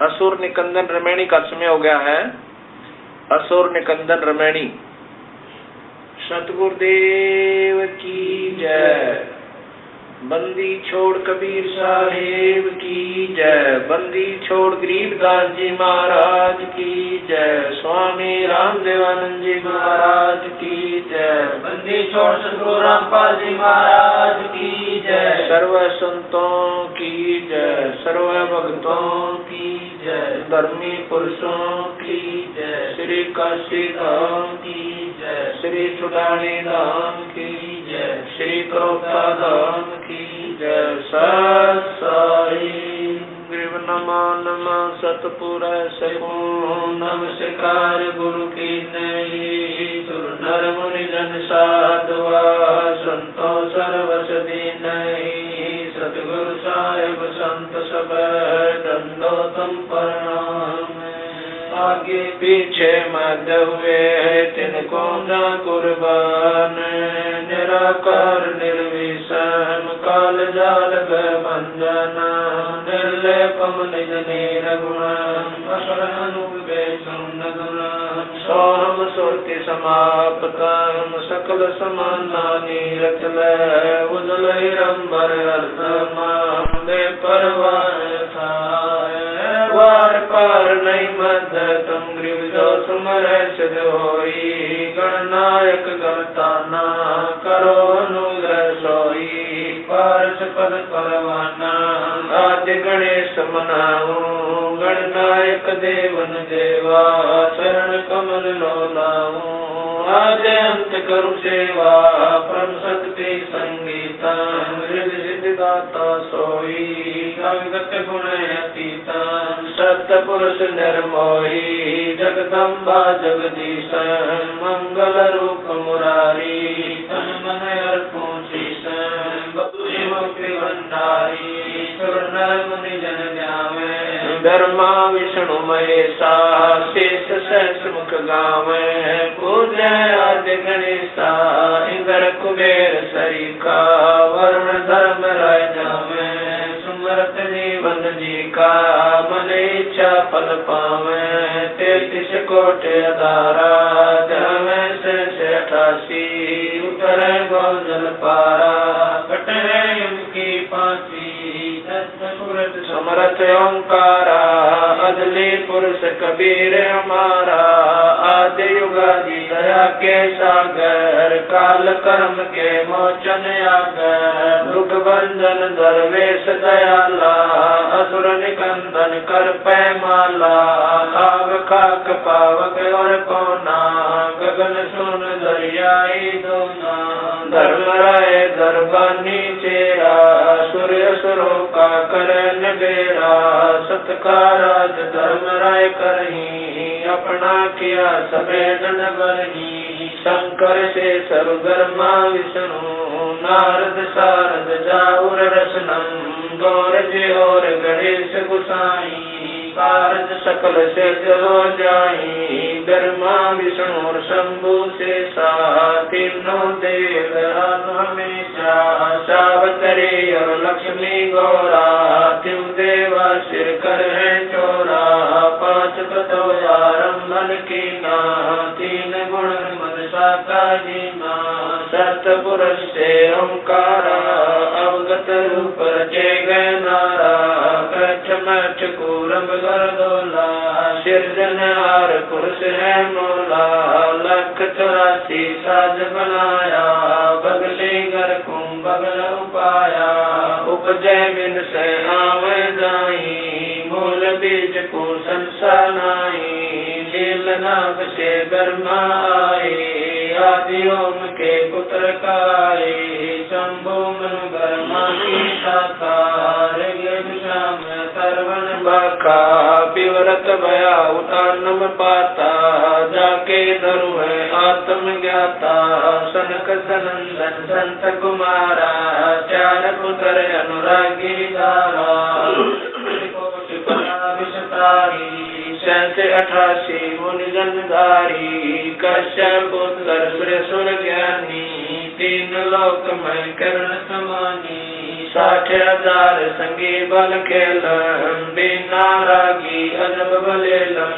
असुर निकंदन रमैणी का समय हो गया है। असुर निकंदन रमैणी। सतगुरुदेव की जय। बंदी छोड़ कबीर साहेब की जय। बंदी छोड़ गरीबदास जी महाराज की जय। स्वामी रामदेवानंद जी महाराज की जय। बंदी छोड़ सतगुरु रामपाल जी महाराज की जय। सर्व संतों की जय। सर्व भक्तों की जय। धर्मी पुरुषों की जय। श्री काशी धाम की जय। श्री छुड़ानी धाम की जय। श्री करोता धाम की जय। सत साई ग्रीव नमो नमः सतपुर सको नमस्कार गुरु की नहीं। सुर नर मुनि जन साधुआ संतो सर्वस नहीं। सतगुरु साहिब संत सब दंडोतम प्रणाम। आगे पीछे मध्य हुए तिनको न कुर्बान। निराकार निर्विषम काल जाल बंधन। निर्लेपम निज निर्गुण सोहम सुरति समाप्तम सकल समाना नीरत उजल रंबर अर्थ मामले परवार था। वार पार नहीं मध्य तुम ग्रीव जो सुमर सिद्ध होई। गणनायक गणताना करो अनुग्रह सोई। पारस पद परवाना आद्य गणेश मनाऊ। गणनायक देवन देवा शरण कमल लो लाऊं। आद्य अंत करु सेवा परम शक्ति संगीता। हृदय सिद्धिदाता सोई अविगत गुण अतीता। सत्य पुरुष निर्मोही जगदम्बा जगदीश। मंगल रूप मुरारी तन मन अर्पो शीश। बपुषि मुक्ति भंडारी सुर नर मुनि जन ध्यावे। ब्रह्मा विष्णु महेशा शेष सहस्र मुख गावे। पूज्य आद्य गणेशा इंद्र कुबेर सरीका। वरुण धर्म राय जावे। सुमरत जीवन जी का मन इच्छा फल पावे। 33 कोट अधारा जावे से 88। उतर गौ जल पारा कटे यम की फांसी। समरथ ओंकारा अदली पुरुष कबीर हमारा। आदि युगादि दया के सागर काल कर्म के मोचन आगर। दुख भंजन दरवेश दयाला असुर निकंदन कर पैमाला। आग खाक पावक और कोना गगन सुन दरियाई दोना। धर्म राय दरबानी चेरा सूर्य सुरों का करन बेरा। सत्काराज धर्म राय करही अपना किया सबे जन बरही। शंकर से सर्वधर्मा विष्णु नारद सारद जाऊर रसनम। गौर जी और गणेश गुसाई कारज सकल से हो जाई। ब्रह्मा विष्णु और शंभु से तीनों देव हमेशा। सावतरी और लक्ष्मी गौरा तिव देवा सिर कर है चोरा। 5 तत्व आरंभन की ना 3 गुण मद साका जीना। सतपुरुष से ओंकारा अवगत रूप रचे गए नारा। कच्छ मच्छ कूरम गरदोला सिरजनहार पुरुष है मोला। 184 साज बनाया बगले घर को बगल उपाया। उपजय बिन से आवे जाई मूल बीज को संसानाई। लील नाग से ब्रह्मा आए आदि ओम के पुत्र काए। शंभु मन ब्रह्मा की शाखा सर्वन बाका। विवरत भया उतानम पाता जाके धरु है आत्म ज्ञाता। सनक सनंदन संत कुमारा 4 पुत्र अनुरागी धारा। 88 मुनि जनधारी। कश्यप पुत्र सुर ज्ञानी 3 लोक में कर्ण समानी। 60,000 संगी बल खेलम, बिना रागी अजब बलेलम,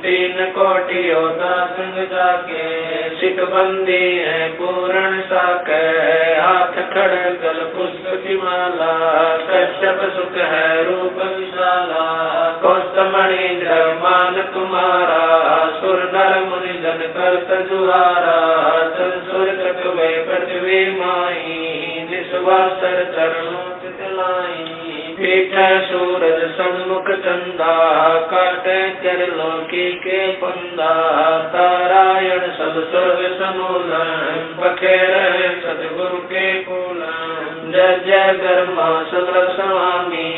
3 कोटि योद्धा संग जाके, सिखबंदी है पूर्ण साके, हाथ खड़गल पुष्प की माला, कश्यप सुख है रूप विशाला, कौस्तमणि मान तुम्हारा, सुर नर मुनि जन करत जुहारा, संसुर चकवे पृथ्वी माई, निस्वासर चरणों चितलाई, पीठ सूरज सन्मुख चंदा, काटे कर लोकी के पंदा, तारायण सब स्वर्ग समूलन, बखेर सतगुरु के फूलन, जय जय ब्रह्मा समर्थ स्वामी,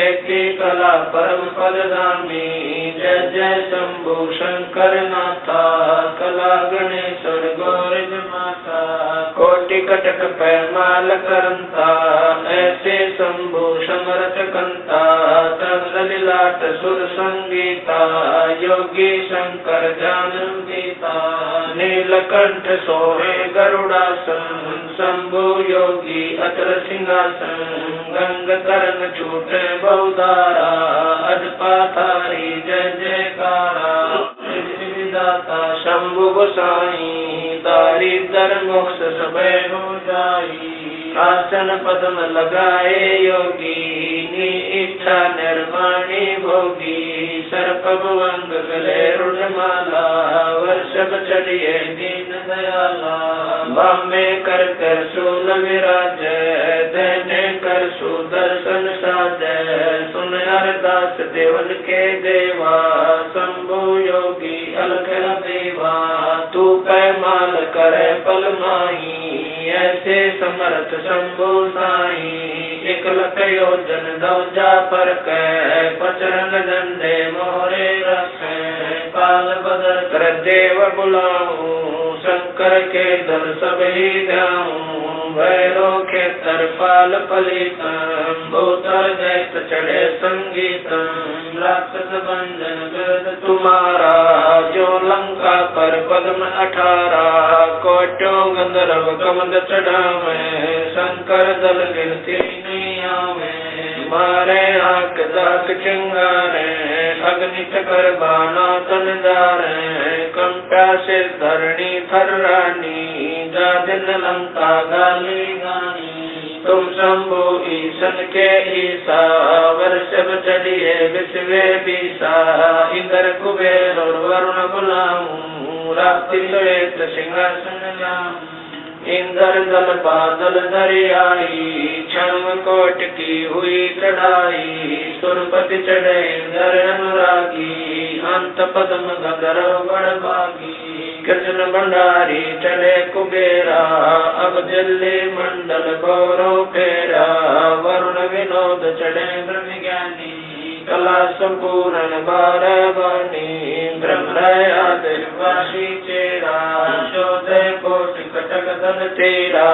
एक कला परम पदगामी, जय जय शंभु शंकर नाथा, कला गणेश्वर गौरज माता, कोटि कटक पैमाल करंता, ऐसे शंभु समर्थ कंता, चंद्र लीलाट सुर संगीता, योगी शंकर जानम गीता, नीलकंठ सोहे गरुड़ासन, शंभु योगी अतर सिंहासन, गंग करण छूटे बहुधारा, अजपातारी जय जयकारा, दाता शंभु गोसाई, तारी दर मोक्ष सबे हो जाई, आसन पद्म लगाए योगी, नी इच्छा निर्वाणी भोगी, सर्प भुवंग गले रुणमाला, वर्षभ चढ़िए दीन दयाला, बामे कर कर शूल विराज, देने कर सुदर्शन साजै, सुन अरदास देवन के देवा, शंभु योगी अलख देवा, तू पैमाल करे पल माही, ऐसे समर्थ शंभु साई, 1 लख योजन दौजा पर कै, पचरंग झंडे मोरे रखे, पाल बदर कर देव बुलाऊं, शंकर के दर सब ही जाऊं, भैरो के तरपाल पलितम, भूतर दैत चढ़े संगीतम, राक्षस बंधन गर्द तुम्हारा, जो लंका पर पद्म 18, कोटो गंधर्व कमंद चढ़ावे, शंकर दल गिनती नहीं आवे, मारे आंख दाक चिंगारे, अग्नि चकर बाणा तन जारे, कंप्या से धरणी थर रानी, जा दिन लंका गाली गानी, तुम शंभु ईशन के ईसा, वर्षभ चढ़िए विश्वे बीसा, इंद्र कुबेर और वरुण बुलाऊं, रात्रि श्वेत सिंहासन लाऊं, इंद्र दल बादल धरि आई, क्षण कोट की हुई चढ़ाई, सुरपति चढ़े इंद्र अनुरागी, अंत पद्म गंधर्व बड़भागी, कृष्ण भंडारी चढ़े कुबेरा, अब दिल्ली मंडल गौरव फेरा, वरुण विनोद चढ़े ब्रह्म ज्ञानी, कला संपूर्ण बारवानी, ब्रह्म आदिवासी चेरा, शोधे कोटि कटक धन तेरा,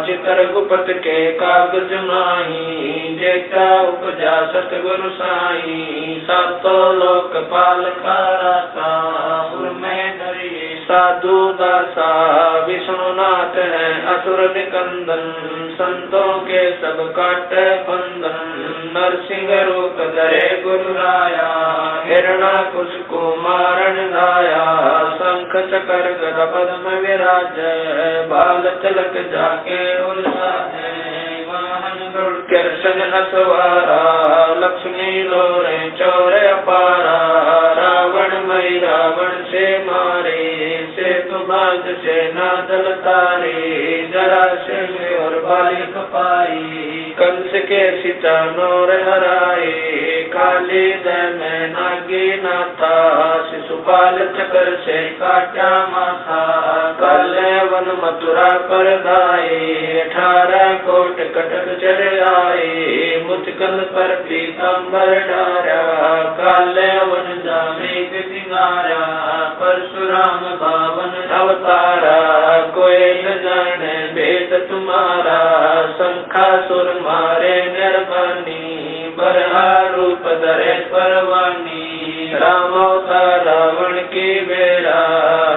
चित्र गुप्त के कागज माही, जेता उपजा सतगुरु साई, सातों लोक पाल खाराता, सुर में धरिए साधु दासा, विष्णुनाथ है असुर निकंदन, संतों के सब काट बंधन, नरसिंह रूप धरे गुरु राया, हिरणाकुश कुमारन गाया, शंख चकर गदा पद्म विराज, बाल तिलक जाके उल्लास, वाहन गरुड़ कृष्ण असवारा, लक्ष्मी लोरे चौर अपारा, रावण मई रावण से मारे, सेतु बांध से नादल तारे, जरासंध और बालिक पाई, कंस के सीता नौर हराए, काली में नागी नाथा, शिशुपाल चक्र से काटा माथा, काले वन मथुरा पर गाए, 18 कोट कटक चढ़ आए, मुचकल पर पीताम्बर डारा, काले वन जामे सिंगारा, परशुराम बावन अवतारा, कोई न जाने भेद तुम्हारा, शंखासुर मारे निर्वाणी, बरहा रूप धरे परवानी, राम अवतार रावण की बेरा,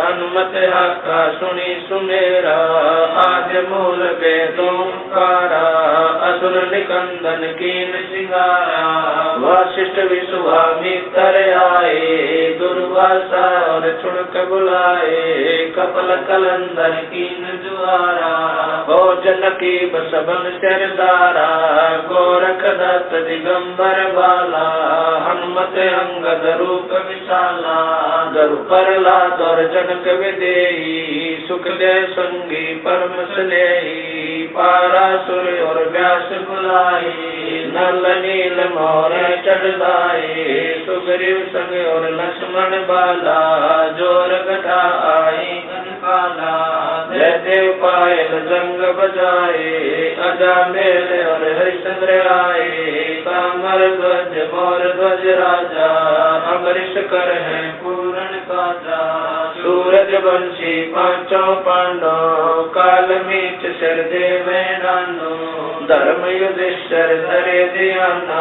हनुमत हाका सुनी सुमेरा, आद्य मूल वेदों कारा, असुर असुर निकंदन कीन सिंगारा वशिष्ठ विश्वामित्र आए दुर्वासा और छुड़क बुलाए कपल कलंदर कीन जुआरा भोजन की बसबन सरदारा गोरख दत्त दिगंबर बाला हनुमत अंगद रूप विशाला दरु प्रहलाद और जनक विदेही सुखदेव संगी परम स्नेही पारासुर और व्यास बुलाई नल नील मोर चढ़ाए सुग्रीव संग और लक्ष्मण बाला जोर गधा आई काला जय देव पायल जंग बजाए अजा मेल और हरिश्चंद्र आए कामर ध्वज मोर ध्वज राजा अमरीश कर है पूर्ण काजा सूरज वंशी पांचों पांडव काल मीच सिर देव नानो धर्म युधिष्ठिर धरे ध्याना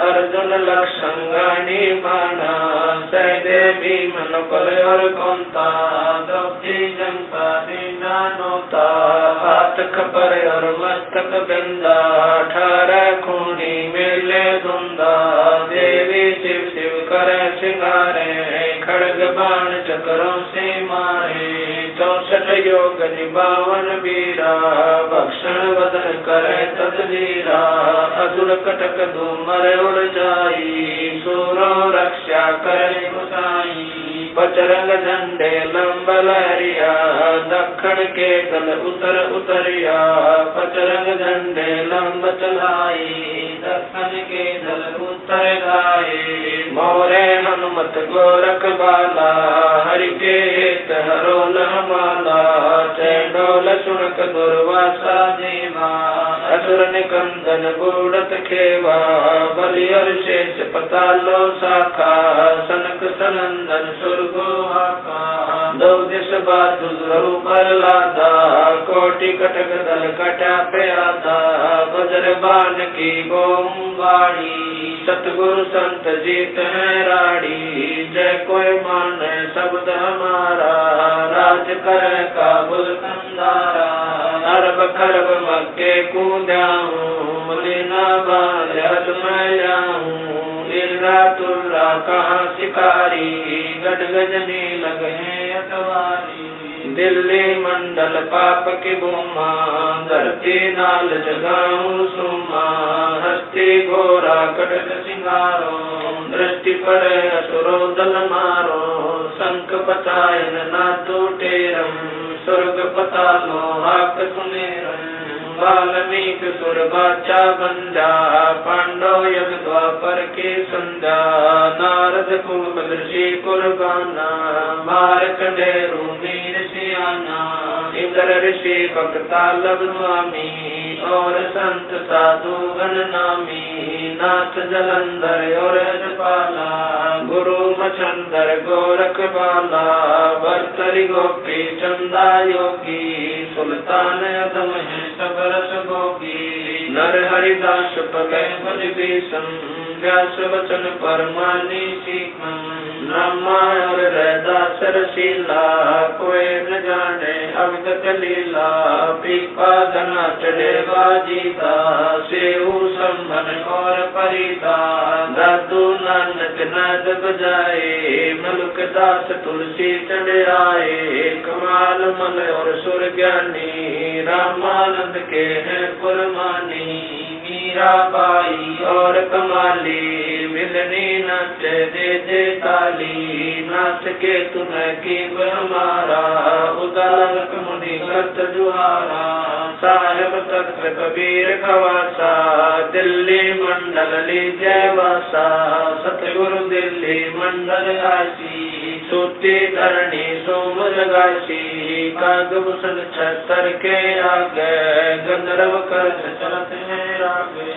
अर्जुन लक्षंगानी माना सहदेव भीम नकुल और कुंता द्रौपदी जनता दीना नोता हाथ खपर और मस्तक बिंदा 18 खूनी मेले धुंदा देवी शिव शिव करे सिंगारे खड़ग बाण चक्रों से मारे 64 योग निभावन वीरा भक्षण वदन करे तदवीरा असुर कटक धूमर उड़ जाई सूरो रक्षा करे गुसाई बजरंग झंडे लंब लहरिया दक्षिण के दल उतर उतरिया बजरंग झंडे लंब चलाई दक्षिण के दल उतर गाए मोरे हनुमत गोरख बाला हरि के हित हरो माला चैडोल सुनक दुर्वासा देवा असुर निकंदन बूढ़त खेवा बलि और शेष पतालो शाखा सनक सनंदन सुरगो हाका दो दिश बादुल पर लादा कोटि कटक दल कटा पे आदा बजर बान की गोम बाड़ी सतगुरु संत जीत है राड़ी जय कोई मान शब्द हमारा राज कर काबुल कंदारा अरब खरब मक्के कूदाऊं लीना बालत मैं जाऊं इर्रा तुर्रा कहाँ शिकारी गड गजनी लगे अतवारी दिल्ली मंडल पाप की बुमा धरती नाल जगाऊं सुमा हस्ती घोरा कटक सिंगारो दृष्टि पड़े असुरो दल मारो शंख पतायन ना टूटेरम स्वर्ग पतालो हाक सुनेरम वाल्मीक सुर बाचा बंजा पांडव यज्ञ द्वापर के संध्या नारद कुल ऋषि कुर्बाना मार्कंडेय मीर सियाना इंद्र ऋषि भक्तालब स्वामी और संत साधु गण नामी नाथ जलंधर और पाला गुरु मचंदर गोरख बाला भर्तरी गोपी चंदा योगी सुल्तान अदम है सब रस भोगी नर हरिदास पकै भज भीषम व्यास वचन परमानी सीखम ब्रह्मा और रैदास रसीला कोई न जाने अवगत लीला पीपा धना चढ़े बाजीता सेऊ संभन और परिता दादू नानक नाद बजाए मलुक दास तुलसी चढ़ आए कमाल मल और सुर ज्ञानी रामानंद के हैं कुरबानी मीरा बाई और कमाली मिलनी नाच दे दे ताली नाच के तुम्हें की हमारा उदालक मुनि करत जुहारा साहेब तख्त कबीर खवासा दिल्ली मंडल ली जयवासा सतगुरु दिल्ली मंडल काशी सूती धरणी सोम जगाशी कागभूषण छतर के आगे गंधर्व कर चलत है रागे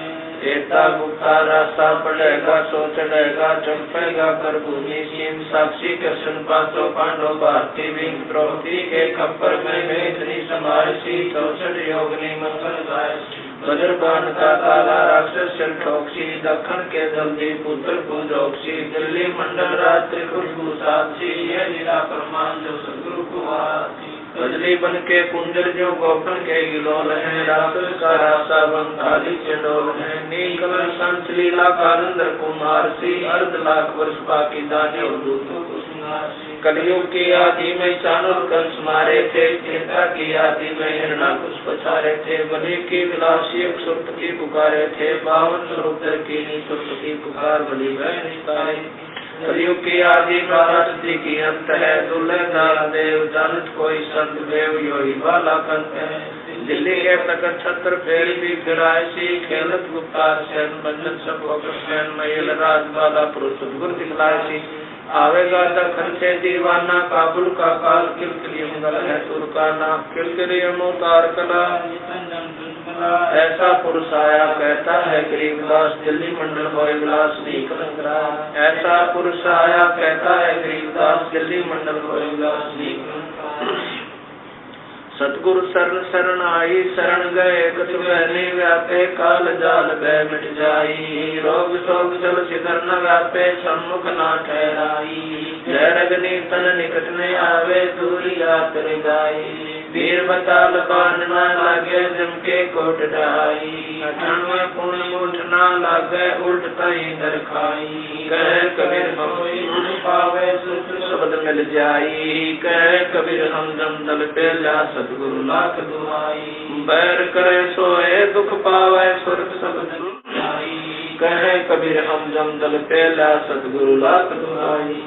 एता गुप्ता रास्ता पड़ेगा सोचड़ेगा चंपेगा कर भूमि सीम साक्षी कृष्ण पांचों पांडव भारती भीम द्रौपदी के खप्पर में वेदनी समारसी चौसठ योगनी मंगल गाय वज्रबान का काला राक्षस चल ठोकसी दक्षिण के जल्दी पुत्र पूजोक्सी दिल्ली मंडल रात्रि खुशबू साक्षी ये लीला प्रमाण जो सदगुरु को आती कजली बन के कुंजर जो गोपन के गिलोल है, रास का रासा बंगाली चंडोल है, नील संत लीला कानंदर कुमार सी, अर्ध लाख वर्ष बाकी दाने और दूतों को सिंगार सी। कलयुग की आदि में चाणूर कंस मारे थे, त्रेता की आदि में हिरणाकुश पछारे थे, बलि की विलासी सुरत की पुकारे थे, 52 स्वरूप की सुरत की पुकार बलि वह निस्तारे। कलयुग की आदि बाराती की अंत है, दुल्हेदार देव जानत कोई संत देव, योही वाला कंत है। दिल्ली के तकत छत्र फेर भी फिराय सी, खेलत गुप्तार सैन बंधन सब होकर सैन, महिल राज बाला पुरुष गुर दिखलाय सी। आवेगा दखन से दीवाना, काबुल का काल किलकिली मंगल है, तुर का नाम किलकिली अवतार कला। ऐसा पुरुष आया कहता है गरीबदास, दिल्ली मंडल होए विलास नहीं कलंकरा। ऐसा पुरुष आया कहता है गरीबदास, दिल्ली मंडल होए विलास नहीं कलंकरा। सतगुरु शरण शरण आई, शरण गए कछ बहने व्यापे, काल जाल भय मिट जाई, रोग शोक जल सिधर न व्यापे, सम्मुख ना ठहराई। जय रगनी तन निकट न आवे, दूरी आतर गाई, वीर बताल बान न लागे, जम के कोट ढाई। 98 पुण्य मुठ न लागे, उल्ट तई दर खाई। कह कबीर हम पावे, सुख शब्द मिल जाई, कह कबीर हम जम दल पे ला, सतगुरु लाख दुआई। बैर करे सोए दुख पावे, स्वर्ग शब्द जाई, कह कबीर हम जम दल पे ला, सतगुरु लाख दुआई।